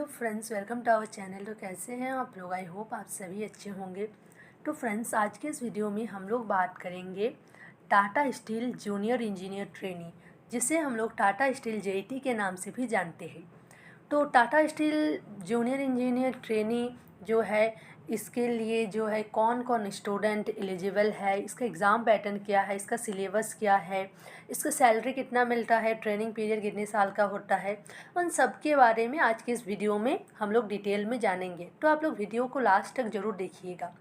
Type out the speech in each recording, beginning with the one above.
Hello friends, welcome to our channel. तो कैसे हैं आप लोग? आई होप आप सभी अच्छे होंगे। तो फ्रेंड्स, आज के इस वीडियो में हम लोग बात करेंगे Tata steel junior engineer trainee, जिसे हम लोग टाटा स्टील जेईटी के नाम से भी जानते हैं। तो Tata steel junior engineer trainee जो है, इसके लिए जो है कौन कौन स्टूडेंट एलिजिबल है, इसका एग्ज़ाम पैटर्न क्या है, इसका सिलेबस क्या है, इसका सैलरी कितना मिलता है, ट्रेनिंग पीरियड कितने साल का होता है, उन सब के बारे में आज के इस वीडियो में हम लोग डिटेल में जानेंगे। तो आप लोग वीडियो को लास्ट तक ज़रूर देखिएगा।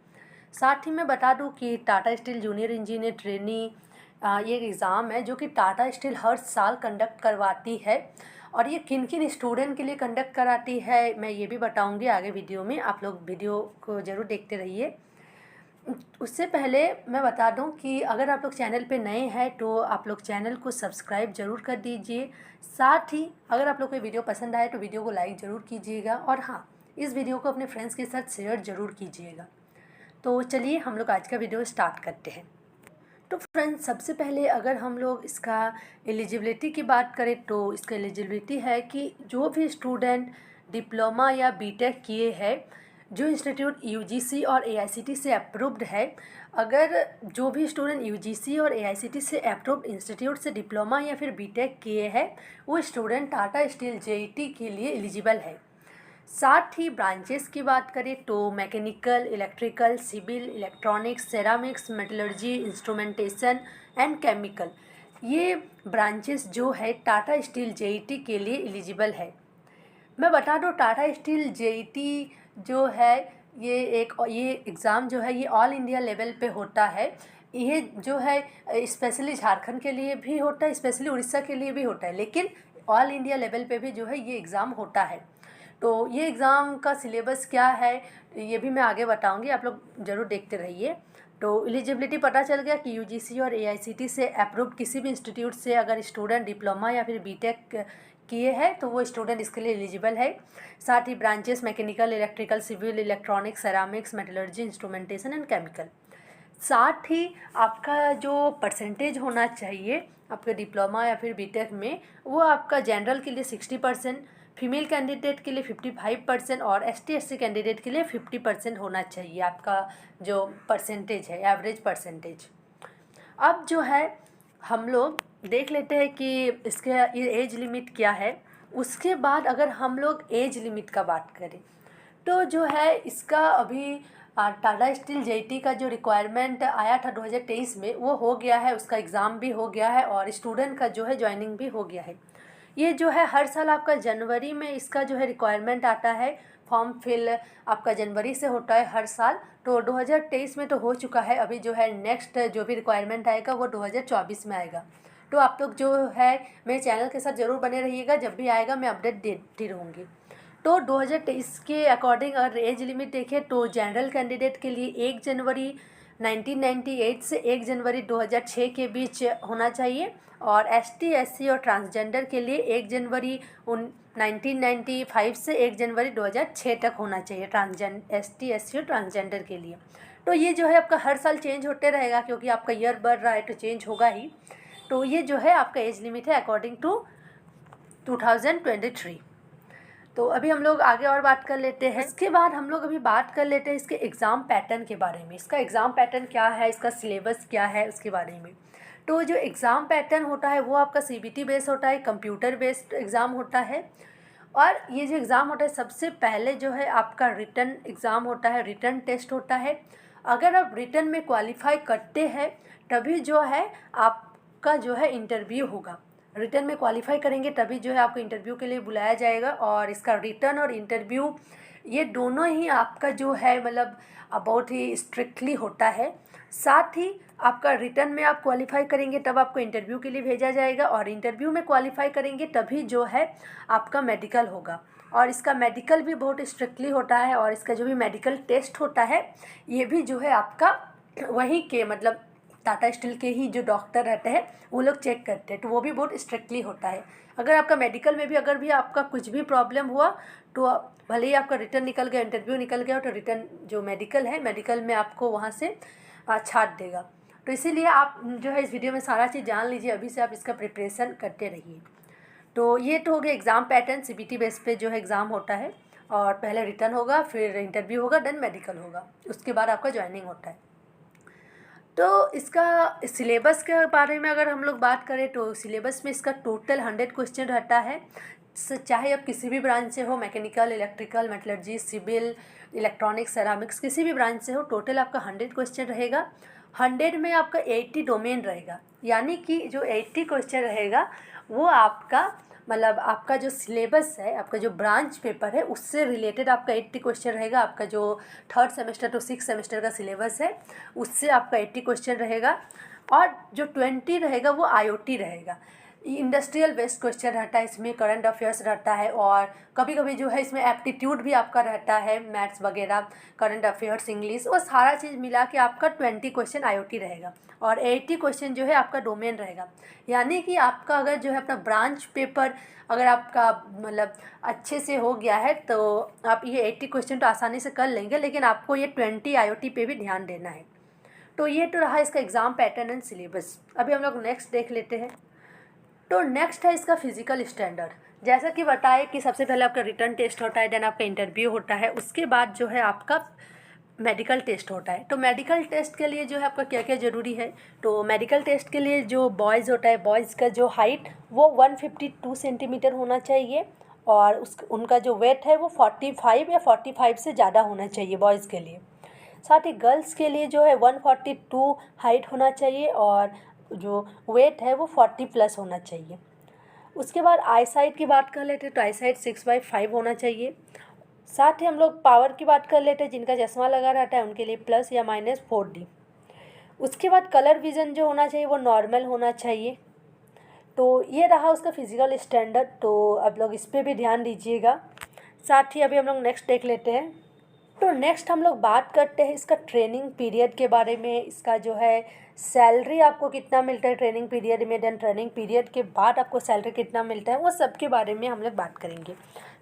साथ ही मैं बता दूं कि Tata steel junior engineer trainee ये एग्ज़ाम है जो कि टाटा स्टील हर साल कंडक्ट करवाती है। और ये किन किन स्टूडेंट के लिए कंडक्ट कराती है मैं ये भी बताऊंगी आगे वीडियो में। आप लोग वीडियो को ज़रूर देखते रहिए। उससे पहले मैं बता दूं कि अगर आप लोग चैनल पे नए हैं तो आप लोग चैनल को सब्सक्राइब ज़रूर कर दीजिए। साथ ही अगर आप लोग को वीडियो पसंद आए तो वीडियो को लाइक ज़रूर कीजिएगा, और हाँ, इस वीडियो को अपने फ्रेंड्स के साथ शेयर ज़रूर कीजिएगा। तो चलिए हम लोग आज का वीडियो स्टार्ट करते हैं। तो फ्रेंड्स, सबसे पहले अगर हम लोग इसका एलिजिबिलिटी की बात करें तो इसका एलिजिबिलिटी है कि जो भी स्टूडेंट डिप्लोमा या बीटेक किए हैं, जो इंस्टीट्यूट यूजीसी और एआईसीटी से अप्रूव्ड है, अगर जो भी स्टूडेंट यूजीसी और एआईसीटी से अप्रूव्ड इंस्टीट्यूट से डिप्लोमा या फिर बीटेक किए हैं, वो स्टूडेंट टाटा स्टील जेईटी के लिए एलिजिबल है। साथ ही ब्रांचेस की बात करें तो mechanical, electrical, civil, electronics, ceramics, metallurgy, instrumentation and chemical, ये ब्रांचेस जो है टाटा स्टील जेईटी के लिए एलिजिबल है। मैं बता दूं, टाटा स्टील जेईटी जो है ये एग्ज़ाम जो है ये ऑल इंडिया लेवल पे होता है। ये जो है स्पेशली झारखंड के लिए भी होता है, स्पेशली उड़ीसा के लिए भी होता है, लेकिन ऑल इंडिया लेवल पे भी जो है ये एग्ज़ाम होता है। तो ये एग्ज़ाम का सिलेबस क्या है ये भी मैं आगे बताऊंगी, आप लोग ज़रूर देखते रहिए। तो एलिजिबिलिटी पता चल गया कि यूजीसी और एआईसीटी से अप्रूव्ड किसी भी इंस्टीट्यूट से अगर स्टूडेंट डिप्लोमा या फिर बीटेक किए हैं तो वो स्टूडेंट इसके लिए एलिजिबल है। साथ ही branches mechanical, electrical, civil, electronics, ceramics, metallurgy, instrumentation and chemical. साथ ही आपका जो परसेंटेज होना चाहिए आपके डिप्लोमा या फिर बीटेक में, वो आपका जनरल के लिए 60%, फीमेल कैंडिडेट के लिए 55% और एसटी एससी कैंडिडेट के लिए 50% होना चाहिए आपका जो परसेंटेज है, एवरेज परसेंटेज। अब जो है हम लोग देख लेते हैं कि इसके ये एज लिमिट क्या है। उसके बाद अगर हम लोग एज लिमिट का बात करें तो जो है इसका अभी टाटा स्टील जेईटी का जो रिक्वायरमेंट आया था 2023 में, वो हो गया है, उसका एग्ज़ाम भी हो गया है और स्टूडेंट का जो है ज्वाइनिंग भी हो गया है। ये जो है हर साल आपका जनवरी में इसका जो है रिक्वायरमेंट आता है। फॉर्म फिल आपका जनवरी से होता है हर साल। तो 2023 में तो हो चुका है, अभी जो है नेक्स्ट जो भी रिक्वायरमेंट आएगा वो 2024 में आएगा। तो आप लोग जो है मेरे चैनल के साथ ज़रूर बने रहिएगा, जब भी आएगा मैं अपडेट देती रहूँगी। तो 2023 के अकॉर्डिंग अगर एज लिमिट देखें तो जनरल कैंडिडेट के लिए 1 जनवरी 1998 से 1 जनवरी 2006 के बीच होना चाहिए, और एसटी एससी और ट्रांसजेंडर के लिए 1 जनवरी 1995 से 1 जनवरी 2006 तक होना चाहिए, एसटी एससी और ट्रांसजेंडर के लिए। तो ये जो है आपका हर साल चेंज होते रहेगा, क्योंकि आपका ईयर बढ़ रहा है तो चेंज होगा ही। तो ये जो है आपका एज लिमिट है अकॉर्डिंग टू 2023। तो अभी हम लोग आगे और बात कर लेते हैं। इसके बाद हम लोग अभी बात कर लेते हैं इसके एग्ज़ाम पैटर्न के बारे में। इसका एग्ज़ाम पैटर्न क्या है, इसका सिलेबस क्या है, उसके बारे में। तो जो एग्ज़ाम पैटर्न होता है वो आपका सीबीटी बेस्ड होता है, कंप्यूटर बेस्ड एग्ज़ाम होता है। और ये जो एग्ज़ाम होता है सबसे पहले जो है आपका रिटन एग्ज़ाम होता है, रिटन टेस्ट होता है। अगर आप रिटन में क्वालिफाई करते हैं तभी जो है आपका जो है इंटरव्यू होगा। रिटन में क्वालिफाई करेंगे तभी जो है आपको इंटरव्यू के लिए बुलाया जाएगा। और इसका रिटन और इंटरव्यू ये दोनों ही आपका जो है मतलब बहुत ही स्ट्रिक्टली होता है। साथ ही आपका रिटन में आप क्वालिफाई करेंगे तब आपको इंटरव्यू के लिए भेजा जाएगा, और इंटरव्यू में क्वालिफाई करेंगे तभी जो है आपका मेडिकल होगा। और इसका मेडिकल भी बहुत स्ट्रिक्टली होता है, और इसका जो भी मेडिकल टेस्ट होता है ये भी जो है आपका वहीं के मतलब टाटा स्टील के ही जो डॉक्टर रहते हैं वो लोग चेक करते हैं, तो वो भी बहुत स्ट्रिक्टली होता है। अगर आपका मेडिकल में भी अगर भी आपका कुछ भी प्रॉब्लम हुआ तो भले ही आपका रिटर्न निकल गया, इंटरव्यू निकल गया, तो रिटर्न जो मेडिकल है, मेडिकल में आपको वहाँ से छाट देगा। तो इसीलिए आप जो है इस वीडियो में सारा चीज़ जान लीजिए, अभी से आप इसका प्रिपरेशन करते रहिए। तो ये तो हो गया एग्ज़ाम पैटर्न, सीबीटी बेस पे जो है एग्ज़ाम होता है। और पहले रिटर्न होगा, फिर इंटरव्यू होगा, देन मेडिकल होगा, उसके बाद आपका ज्वाइनिंग होता है। तो इसका सिलेबस के बारे में अगर हम लोग बात करें तो सिलेबस में इसका टोटल 100 क्वेश्चन रहता है। चाहे आप किसी भी ब्रांच से हो, mechanical, electrical, metallurgy, civil, electronics, ceramics, किसी भी ब्रांच से हो, टोटल आपका 100 क्वेश्चन रहेगा। 100 में आपका 80 डोमेन रहेगा, यानी कि जो 80 क्वेश्चन रहेगा वो आपका मतलब आपका जो सिलेबस है, आपका जो ब्रांच पेपर है उससे रिलेटेड आपका 80 क्वेश्चन रहेगा। आपका जो 3rd semester two 6th semester का सिलेबस है उससे आपका 80 क्वेश्चन रहेगा। और जो 20 रहेगा वो IoT रहेगा। इंडस्ट्रियल बेस्ड क्वेश्चन रहता है, इसमें करंट अफेयर्स रहता है, और कभी कभी जो है इसमें एप्टीट्यूड भी आपका रहता है, मैथ्स वगैरह, करंट अफेयर्स, इंग्लिश, वो सारा चीज़ मिला के आपका 20 क्वेश्चन IoT रहेगा और 80 क्वेश्चन जो है आपका डोमेन रहेगा। यानी कि आपका अगर जो है अपना ब्रांच पेपर अगर आपका मतलब अच्छे से हो गया है तो आप ये 80 क्वेश्चन तो आसानी से कर लेंगे, लेकिन आपको ये 20 IoT पे भी ध्यान देना है। तो ये तो रहा इसका एग्ज़ाम पैटर्न एंड सिलेबस। अभी हम लोग नेक्स्ट देख लेते हैं। तो नेक्स्ट है इसका फिजिकल स्टैंडर्ड। जैसा कि बताए कि सबसे पहले आपका रिटर्न टेस्ट होता है, देन आपका इंटरव्यू होता है, उसके बाद जो है आपका मेडिकल टेस्ट होता है। तो मेडिकल टेस्ट के लिए जो है आपका क्या क्या ज़रूरी है, तो मेडिकल टेस्ट के लिए जो बॉयज़ होता है, बॉयज़ का जो हाइट वो 152 सेंटीमीटर होना चाहिए, और उनका जो वेट है वो 45 या 45 से ज़्यादा होना चाहिए बॉयज़ के लिए। साथ ही गर्ल्स के लिए जो है 142 हाइट होना चाहिए, और जो वेट है वो 40+ होना चाहिए। उसके बाद आई साइट की बात कर लेते हैं तो आई साइट 6/5 होना चाहिए। साथ ही हम लोग पावर की बात कर लेते हैं, जिनका चश्मा लगा रहता है उनके लिए प्लस या -4D। उसके बाद कलर विज़न जो होना चाहिए वो नॉर्मल होना चाहिए। तो ये रहा उसका फिजिकल स्टैंडर्ड, तो आप लोग इस पर भी ध्यान दीजिएगा। साथ ही अभी हम लोग नेक्स्ट देख लेते हैं। तो नेक्स्ट हम लोग बात करते हैं इसका ट्रेनिंग पीरियड के बारे में। इसका जो है सैलरी आपको कितना मिलता है ट्रेनिंग पीरियड में, देन ट्रेनिंग पीरियड के बाद आपको सैलरी कितना मिलता है, वो सब के बारे में हम लोग बात करेंगे।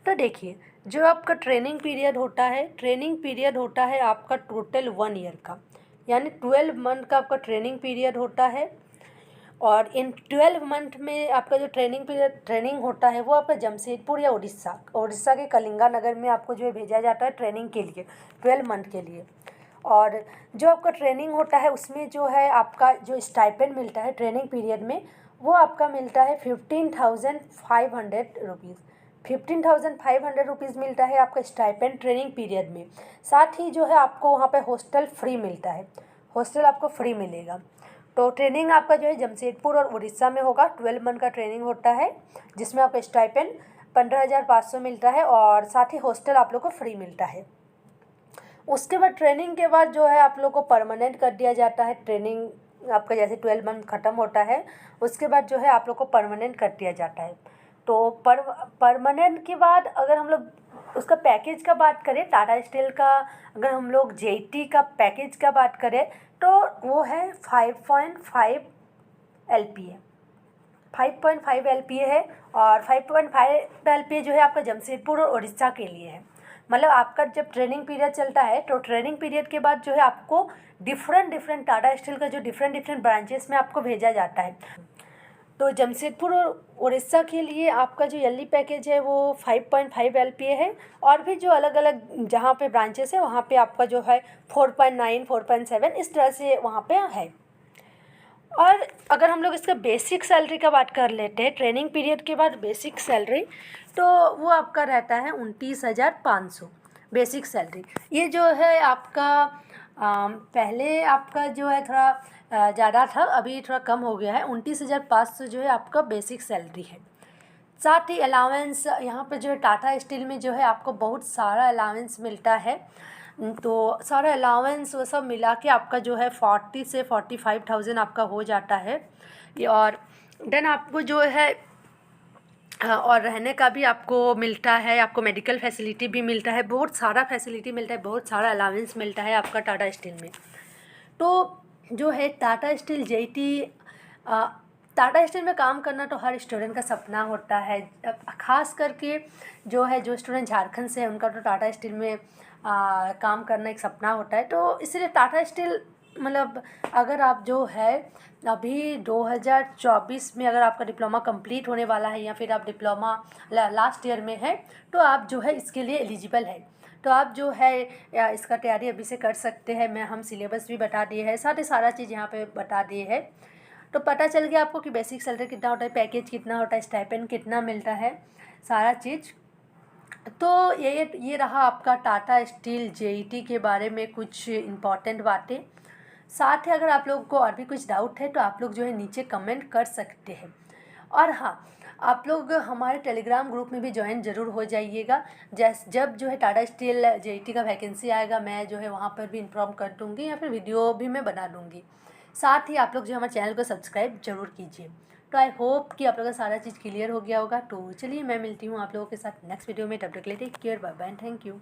तो देखिए, जो आपका ट्रेनिंग पीरियड होता है, ट्रेनिंग पीरियड होता है आपका टोटल 1 ईयर का, यानी 12 मंथ का आपका ट्रेनिंग पीरियड होता है। और इन 12 मंथ में आपका जो ट्रेनिंग होता है वो आपका जमशेदपुर या उड़ीसा के कलिंगा नगर में आपको जो है भेजा जाता है ट्रेनिंग के लिए 12 मंथ के लिए। और जो आपका ट्रेनिंग होता है उसमें जो है आपका जो स्टाइपेंड मिलता है ट्रेनिंग पीरियड में, वो आपका मिलता है 15,500 रुपीज़। 15,500 रुपीज़ मिलता है आपका स्टाइपेंड ट्रेनिंग पीरियड में। साथ ही जो है आपको वहाँ पे हॉस्टल फ्री मिलता है, हॉस्टल आपको फ्री मिलेगा। तो ट्रेनिंग आपका जो है जमशेदपुर और उड़ीसा में होगा। 12 मंथ का ट्रेनिंग होता है जिसमें आपका स्टाइपेंड 15,500 मिलता है, और साथ ही हॉस्टल आप लोग को फ्री मिलता है। उसके बाद ट्रेनिंग के बाद जो है आप लोग को परमानेंट कर दिया जाता है। ट्रेनिंग आपका जैसे 12 मंथ ख़त्म होता है उसके बाद जो है आप लोग को परमानेंट कर दिया जाता है। तो परमानेंट के बाद अगर हम लोग उसका पैकेज का बात करें, टाटा स्टील का अगर हम लोग JT का पैकेज का बात करें तो वो है 5.5 LPA। 5.5 LPA है, और 5.5 LPA जो है आपका जमशेदपुर और उड़ीसा के लिए है। मतलब आपका जब ट्रेनिंग पीरियड चलता है तो ट्रेनिंग पीरियड के बाद जो है आपको डिफरेंट टाटा स्टील का जो डिफरेंट ब्रांचेस में आपको भेजा जाता है। तो जमशेदपुर और उड़ीसा के लिए आपका जो ईयरली पैकेज है वो 5.5 LPA है, और भी जो अलग अलग जहाँ पे ब्रांचेस है वहाँ पे आपका जो है 4.9 4.7 इस तरह से वहाँ पे है। और अगर हम लोग इसका बेसिक सैलरी का बात कर लेते हैं ट्रेनिंग पीरियड के बाद बेसिक सैलरी, तो वो आपका रहता है 29,500 बेसिक सैलरी। ये जो है आपका पहले आपका जो है थोड़ा ज़्यादा था, अभी थोड़ा कम हो गया है। 29,500 जो है आपका बेसिक सैलरी है। साथ ही अलावेंस यहाँ पे जो है टाटा स्टील में जो है आपको बहुत सारा अलावेंस मिलता है। तो सारा अलावेंस वो सब मिला के आपका जो है 40 से 45,000 आपका हो जाता है। और देन आपको जो है और रहने का भी आपको मिलता है, आपको मेडिकल फैसिलिटी भी मिलता है, बहुत सारा फैसिलिटी मिलता है, बहुत सारा अलावेंस मिलता है आपका टाटा स्टील में। तो जो है टाटा स्टील टाटा स्टील में काम करना तो हर स्टूडेंट का सपना होता है। ख़ास करके जो स्टूडेंट झारखंड से है उनका तो टाटा स्टील में काम करना एक सपना होता है। तो इसलिए टाटा स्टील मतलब अगर आप जो है अभी 2024 में अगर आपका डिप्लोमा कंप्लीट होने वाला है या फिर आप डिप्लोमा लास्ट ईयर में है, तो आप जो है इसके लिए एलिजिबल है। तो आप जो है इसका तैयारी अभी से कर सकते हैं। हम सिलेबस भी बता दिए हैं, साथ ही सारा चीज़ यहाँ पे बता दिए है। तो पता चल गया आपको कि बेसिक सैलरी कितना होता है, पैकेज कितना होता है, स्टाइपेंड कितना मिलता है, सारा चीज़। तो ये रहा आपका टाटा स्टील जेईटी के बारे में कुछ इम्पॉर्टेंट बातें। साथ ही अगर आप लोगों को और भी कुछ डाउट है तो आप लोग जो है नीचे कमेंट कर सकते हैं। और हाँ, आप लोग हमारे टेलीग्राम ग्रुप में भी ज्वाइन ज़रूर हो जाइएगा। जब जो है टाटा स्टील जेईटी का वैकेंसी आएगा, मैं जो है वहाँ पर भी इन्फॉर्म कर दूँगी या फिर वीडियो भी मैं बना दूँगी। साथ ही आप लोग जो हमारे चैनल को सब्सक्राइब जरूर कीजिए। तो आई होप कि आप लोगों का सारा चीज़ क्लियर हो गया होगा। तो चलिए मैं मिलती हूँ आप लोगों के साथ नेक्स्ट वीडियो में। तब तक के लिए take care, bye bye, thank you.